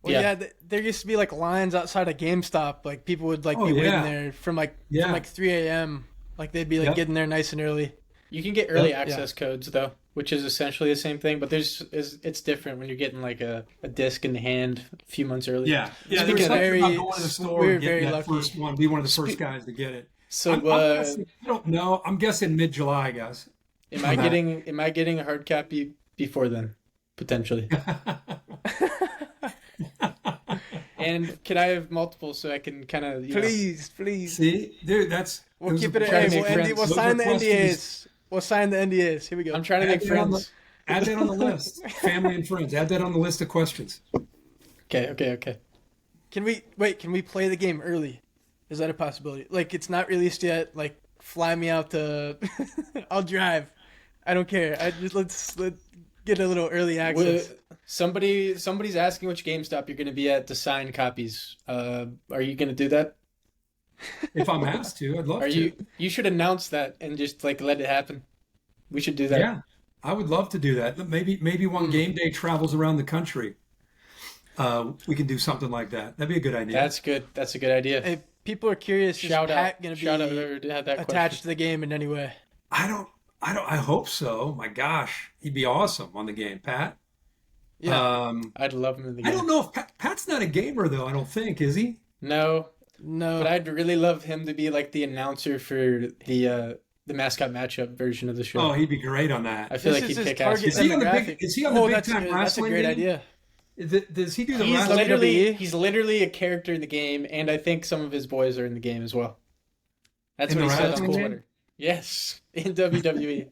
Well, there used to be like lines outside of GameStop. Like people would be waiting there from 3 a.m. Like they'd be getting there nice and early. You can get early access codes though, which is essentially the same thing, but it's different when you're getting like a disc in the hand a few months early. Yeah. Speaking There's something about going to the store we're and getting very that lucky. first one. Be one of the first guys to get it. So I'm guessing, I don't know. I'm guessing mid-July, guys. am I getting a hard copy before then, potentially? And can I have multiple so I can kind of Please. See, dude, We'll keep it at we'll sign the NDAs. We'll sign the NDAs. Here we go. I'm trying to make friends. Add that on the list. Family and friends. Add that on the list of questions. Okay. Can we play the game early? Is that a possibility? Like it's not released yet. Like fly me out to. I'll drive. I don't care. Let's get a little early access. Somebody's asking which GameStop you're going to be at to sign copies. Are you going to do that? If I'm asked to, I'd love to. You should announce that and just let it happen. We should do that. Yeah, I would love to do that. Maybe when game day travels around the country, we can do something like that. That'd be a good idea. That's good. That's a good idea. If people are curious, is Pat going to be attached to the game in any way? I hope so. My gosh, he'd be awesome on the game, Pat. Yeah, I'd love him in the game. I don't know if Pat's not a gamer though. I don't think, is he? No, but I'd really love him to be like the announcer for the mascot matchup version of the show. Oh, he'd be great on that. I feel like he'd kick ass. Is he on the big time wrestling? That's a great idea. Does he do the wrestling? He's literally a character in the game, and I think some of his boys are in the game as well. That's what he said on Twitter. Yes, in WWE.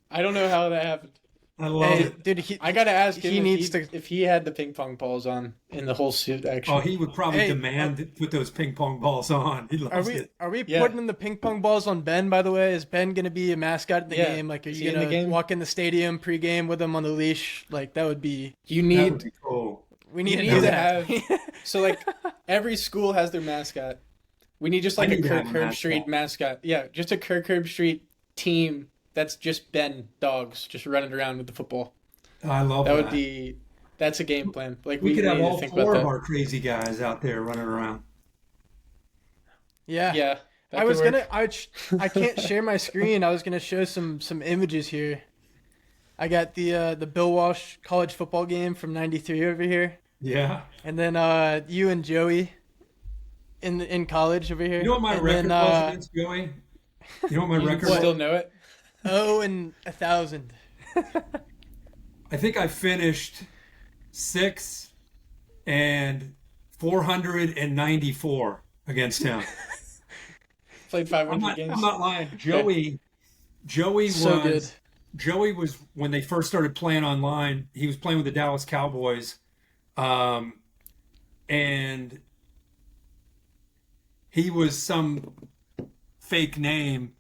I don't know how that happened. I love it. Dude, I gotta ask him if he had the ping pong balls on in the whole suit. Actually, he would probably demand to put those ping pong balls on. He loves it. Are we putting the ping pong balls on Ben? By the way, is Ben gonna be a mascot in the game? Like, are you gonna walk in the stadium pregame with him on the leash? Like, that would be. You need. That would be cool. We need to have. So every school has their mascot. We need just a Kirk Herbstreit mascot. Yeah, just a Kirk Herbstreit team. That's just Ben dogs just running around with the football. I love that. That's a game plan. We could have all four of our crazy guys out there running around. Yeah. I can't share my screen. I was gonna show some images here. I got the Bill Walsh college football game from '93 over here. Yeah. And then you and Joey in college over here. You know what my record was against Joey? You know what my record was? Still know it? 0-1,000. I think I finished 6 and 494 against him. Played 500 games. I'm not lying. Joey so good. Joey was, when they first started playing online, he was playing with the Dallas Cowboys. And he was some fake name,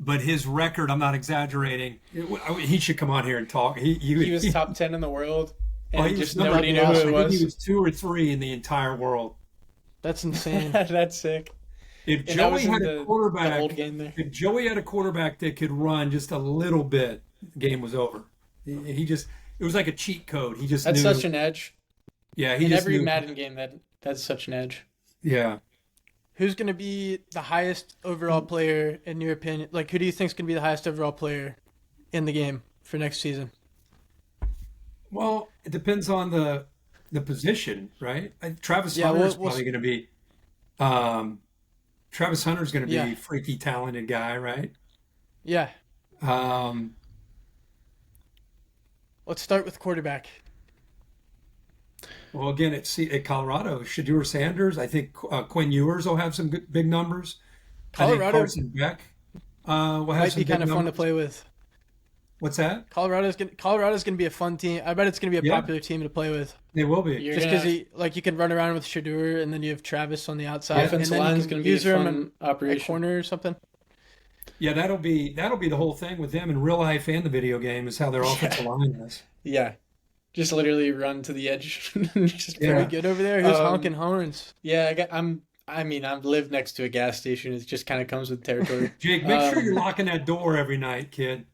but his record, I'm not exaggerating. He should come on here and talk. He was top 10 in the world, and he was nobody knew who it was. He was 2 or 3 in the entire world. That's insane. That's sick. If Joey had a quarterback, that could run just a little bit, the game was over. It was like a cheat code. He just That's knew. such an edge. Yeah, he In just every knew. Madden game, that's such an edge. Yeah. Who's going to be the highest overall player in your opinion? Like, who do you think is going to be the highest overall player in the game for next season? Well, it depends on the position, right? Travis Yeah, Hunter's we'll probably going to be. Um, Travis Hunter's going to be yeah, a freaky talented guy, right? yeah. Um, Let's start with quarterback. well, again, at Colorado, Shadur Sanders. I think Quinn Ewers will have some big numbers. I think Colorado Carson Beck will have might some be big kind of fun to numbers. play with. What's that? Coloro's gonna be a fun team. I bet it's gonna be a Yeah, popular team to play with. they will be. You're Just gonna because you can run around with Shadur and then you have Travis on the outside, and offensive then line you is can gonna be a use him in fun a operation. corner or something. Yeah, that'll be the whole thing with them in real life and the video game is how their offensive Yeah, line is. yeah. Just literally run to the edge. Just Pretty Yeah. pray. good over there. Who's honking Um, horns? yeah, I mean, I've lived next to a gas station. It just kind of comes with territory. Jake, make sure you're Um, locking that door every night, kid.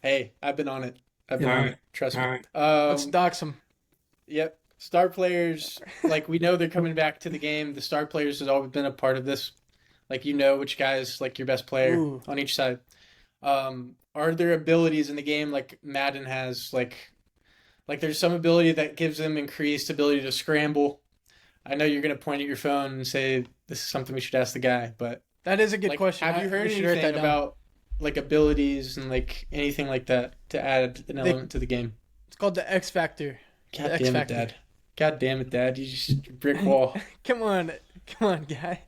hey, I've been on it. I've Yeah, been all on right, it. Trust all me. right. Let's dox him. Yep. Star players, like we know they're coming back to the game. The star players has always been a part of this. Like you know which guy's like your best player Ooh, on each side. Are there abilities in the game like Madden has? Like there's some ability that gives them increased ability to scramble. I know you're gonna point at your phone and say this is something we should ask the guy, but that is a good like, question. have you heard We should write anything that down. about like abilities and like anything like that to add an They, element to the game? it's called the X Factor. The God X damn it, Factor. Dad. God damn it, Dad. You just brick wall. Come on, guy.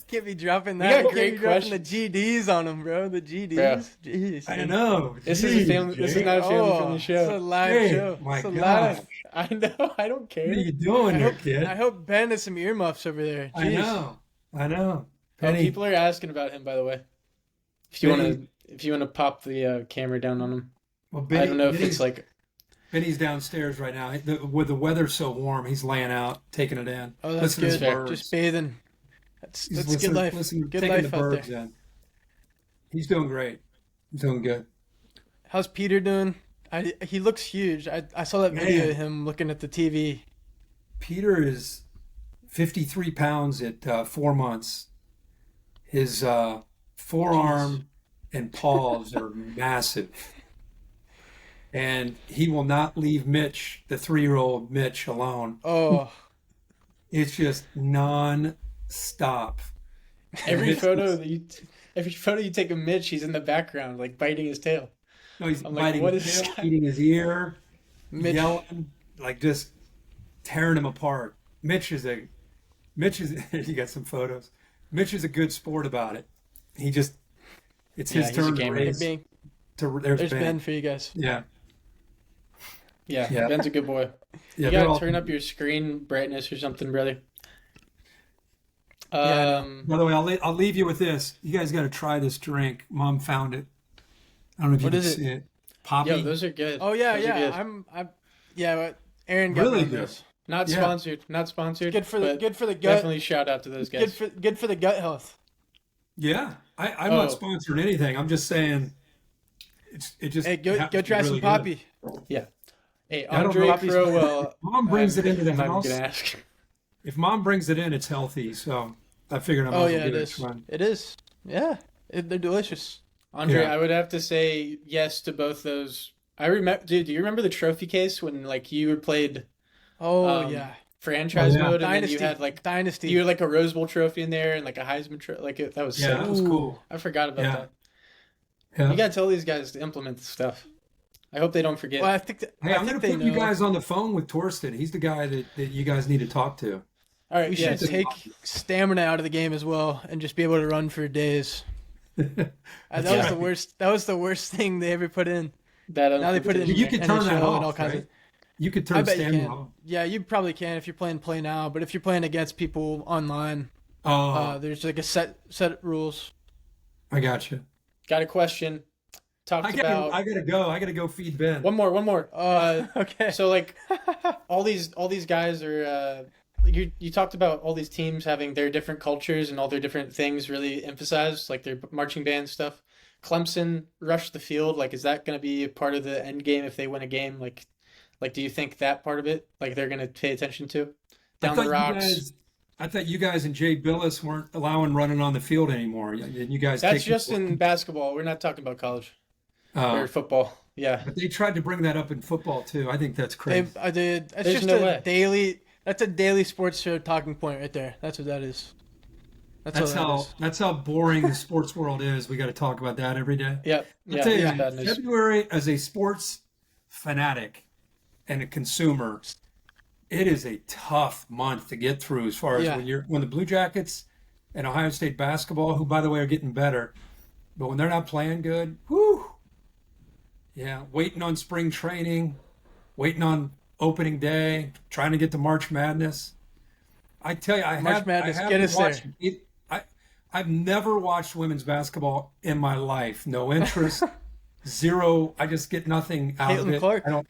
Can't be dropping We that. got You can't be great dropping the questions, GDs on him, bro. The bro. GDs. Jeez. I know. This is a Jeez, family. This is Jake. not a family-friendly Oh, it's a show. live Jake, show. my It's a gosh. live. I know. I don't What are care. you doing I there, hope kid? I hope Ben has some earmuffs over there. I Jeez. know. I know. Oh, Penny, people are asking about him, by the way. If you Benny, wanna, if you wanna pop the camera down on him, well, I don't know if it's Benny's like, Benny's downstairs right now. With the weather so warm, he's laying out, taking it in, Oh, that's listening to good. the fair. birds. Just bathing. That's He's good life. listening, Good taking the life out birds there. in. He's doing great. He's doing good. How's Peter doing? He looks huge. I saw that video of Man, him looking at the TV. Peter is 53 pounds at 4 months. His Jeez. forearm and paws are massive. And he will not leave Mitch, the 3-year-old Mitch, alone. Oh, It's just non-stop. And every Mitch photo is, that you, every photo you take of Mitch, he's in the background, like biting his tail. no, he's I'm like, biting what his is this tail, guy? eating his ear, Mitch. yelling, like just tearing him apart. You got some photos. Mitch is a good sport about it. It's Yeah, his he's a turn to gamer. Hey, raise. Bing. There's There's Ben Ben. for you guys. Yeah, Yeah, yeah, Ben's a good boy. yeah. You They're gotta all. turn up your screen brightness or something, brother. Yeah, I know. By the way, I'll leave you with this. You guys got to try this drink. Mom found it. I don't know if you What can is it? see it. Yo, Poppy. those are good. Oh yeah, Those are yeah. good. Yeah. But Aaron got me Really on good. those. Not Yeah. sponsored, not sponsored, Good for the but gut. definitely shout out to those Good guys. for the gut health. Yeah. I'm not Oh, sponsoring anything. I'm just saying it just Hey, go happens to be try some really good. poppy. yeah. Hey, I don't know. Andre Poppy's. Crowell. Mom brings it into the I'm not even house. gonna ask. If Mom brings it in, it's healthy. So I figured I might Oh as well yeah, it give it a is. try. It is. Yeah, they're delicious. Andre, Yeah. I would have to say yes to both those. I remember, dude. Do you remember the trophy case when like you played Oh um yeah, Oh franchise yeah. mode and then you dynasty, had like dynasty. you had like a Rose Bowl trophy in there and like a Heisman trophy. Like that was Yeah, sick. that was Ooh. cool. I forgot about Yeah. that. Yeah. You gotta tell these guys to implement this stuff. I hope they don't forget. Well, Hey, I I'm think gonna they put you know. guys on the phone with Torsten. He's the guy that you guys need to talk to. All right, We yeah. should Just- take stamina out of the game as well and just be able to run for days. That was Yeah. the worst. That was the worst thing they ever put in. That Now they put it in You can turn that NHL and all off, kinds right? of. You could I turn bet you stamina can. off. Yeah, you probably can if you're playing Play Now. But if you're playing against people online, Oh, there's like a set rules. I got you. got a question. Talked I about gotta go. I gotta go feed Ben. one more. Okay. So like all these guys are you talked about all these teams having their different cultures and all their different things really emphasized, like their marching band stuff. Clemson rushed the field. Like, is that going to be a part of the end game if they win a game? Like Like, do you think that part of it, like, they're gonna pay attention to? I Down thought the you rocks. guys, I thought you guys and Jay Billis weren't allowing running on the field anymore. Didn't you guys That's take just it away? in basketball. We're not talking about college or Oh, football. Yeah. but they tried to bring that up in football too. I think that's crazy. I did. That's There's just no a way. daily. That's a daily sports show talking point right there. That's what that is. That's That's all that how is. that's how boring the sports world is. We got to talk about that every day. Yep. I'll Yeah. tell you, It's Yeah. bad news. February as a sports fanatic and a consumer, it is a tough month to get through as far as Yeah. when the Blue Jackets and Ohio State basketball, who by the way are getting better, but when they're not playing good, whoo, yeah, waiting on spring training, waiting on opening day, trying to get to March Madness. I tell you, March Madness, I get haven't us there. watched it. I've never watched women's basketball in my life. No interest, zero. I just get nothing out of Caitlin it. Clark. I don't.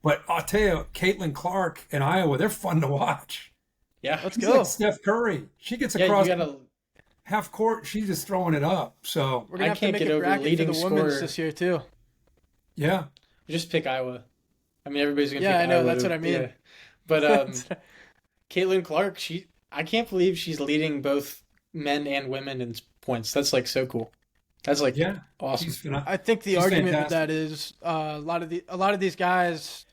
But I'll tell you, Caitlin Clark in Iowa, they're fun to watch. Yeah. Let's She's go. like Steph Curry. She gets Yeah. across You gotta. half court. She's just throwing it up. So We're gonna I have to can't make get a over bracket for leading the women's scorer. this year too. yeah, Just pick Iowa. I mean, everybody's gonna Yeah, pick I know, Iowa. that's what I mean. Yeah. But Caitlin Clark, I can't believe she's leading both men and women in points. That's like so cool. That's like yeah. awesome. I think the She's argument with fantastic. that is a lot of these guys,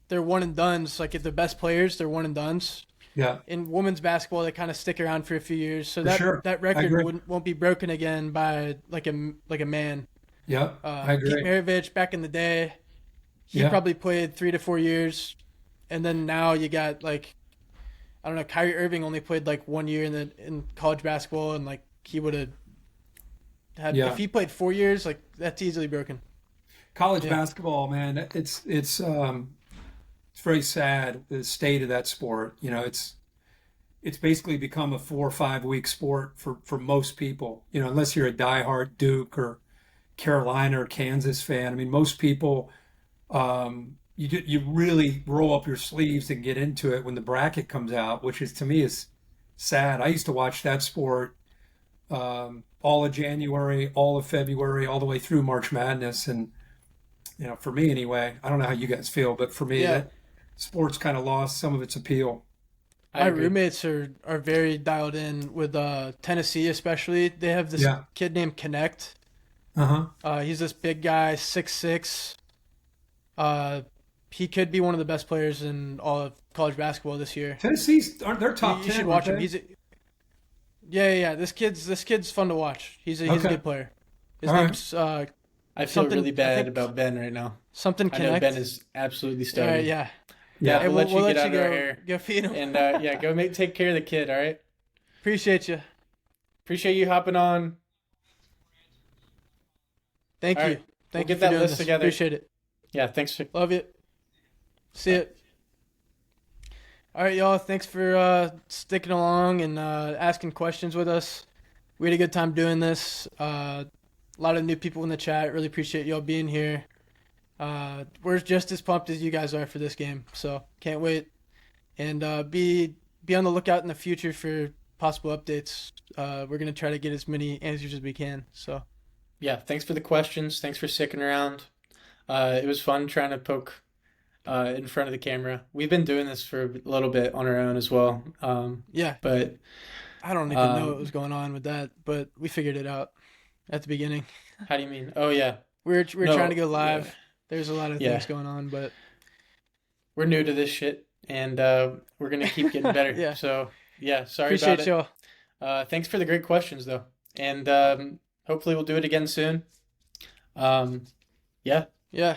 they're one and dones. Like if they're best players, they're one and dones. Yeah, In women's basketball, they kind of stick around for a few years, so For that sure. that I record agree. won't be broken again by like a man. yeah. I Pete agree. Maravich back in the day, he Yeah. probably played 3 to 4 years, and then now you got like I don't know. Kyrie Irving only played like 1 year in college basketball, and like he would have had Yeah. if he played 4 years, like that's easily broken. College Yeah. basketball, man, it's very sad the state of that sport. You know, it's basically become a 4 or 5 week sport for most people. You know, unless you're a diehard Duke or Carolina or Kansas fan. I mean, most people you really roll up your sleeves and get into it when the bracket comes out, which is to me is sad. I used to watch that sport all of January, all of February, all the way through March Madness, and you know, for me anyway, I don't know how you guys feel, but for me, Yeah. that sport's kind of lost some of its appeal. I My agree. roommates are very dialed in with Tennessee, especially. They have this Yeah. kid named Connect. Uh-huh. He's this big guy, 6'6". He could be one of the best players in all of college basketball this year. Tennessee's aren't they're top You 10, should watch him. aren't He's yeah. This kid's fun to watch. He's a Okay. good player. His All right. name's I feel something- really I bad think- about Ben right now. something I know Connect. Ben is absolutely All starving. right, yeah. Yeah, Yeah. we'll let you get out of our go, hair. go feed him. And yeah, go take care of the kid. All right. Appreciate you. Appreciate you hopping on. Thank All you. right. Thank We'll you get for that doing list this. together. Appreciate it. Yeah. Thanks for. Love you. See it. All right, y'all. Thanks for sticking along and asking questions with us. We had a good time doing this. A lot of new people in the chat. Really appreciate y'all being here. We're just as pumped as you guys are for this game, so can't wait. And be on the lookout in the future for possible updates. We're gonna try to get as many answers as we can. So Yeah. Thanks for the questions. Thanks for sticking around. It was fun trying to poke in front of the camera. We've been doing this for a little bit on our own as well. yeah, But I don't even know what was going on with that, but we figured it out at the beginning. how do you mean? Oh yeah. We're No, trying to go live. yeah. There's a lot of Yeah. things going on, but We're new to this shit, and we're gonna keep getting better. Yeah. So yeah, sorry appreciate about y'all. it. Thanks for the great questions though, and hopefully we'll do it again soon. Yeah, Yeah.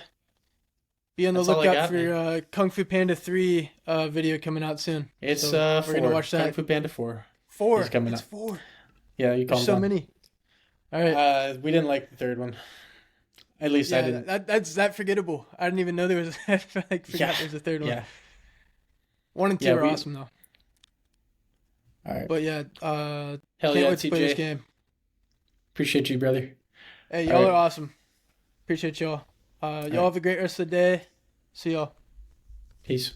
Be on the That's all I lookout got, for Kung Fu Panda 3 video coming out soon. it's So we're gonna 4. watch that. Kung Fu Panda 4. 4. It's coming It's up. 4. Yeah, you call There's so them. many. All right. We didn't like the third one. At least I Yeah, didn't. that's that forgettable. I didn't even know there was. I forgot Yeah. there was a third one. Yeah. 1 and 2 Yeah, are we- awesome though. All right. But yeah, Hell can't yeah, wait to play this TJ. game. Appreciate you, brother. Hey, All y'all right. are awesome. Appreciate y'all. Y'all right. have a great rest of the day. See y'all. Peace.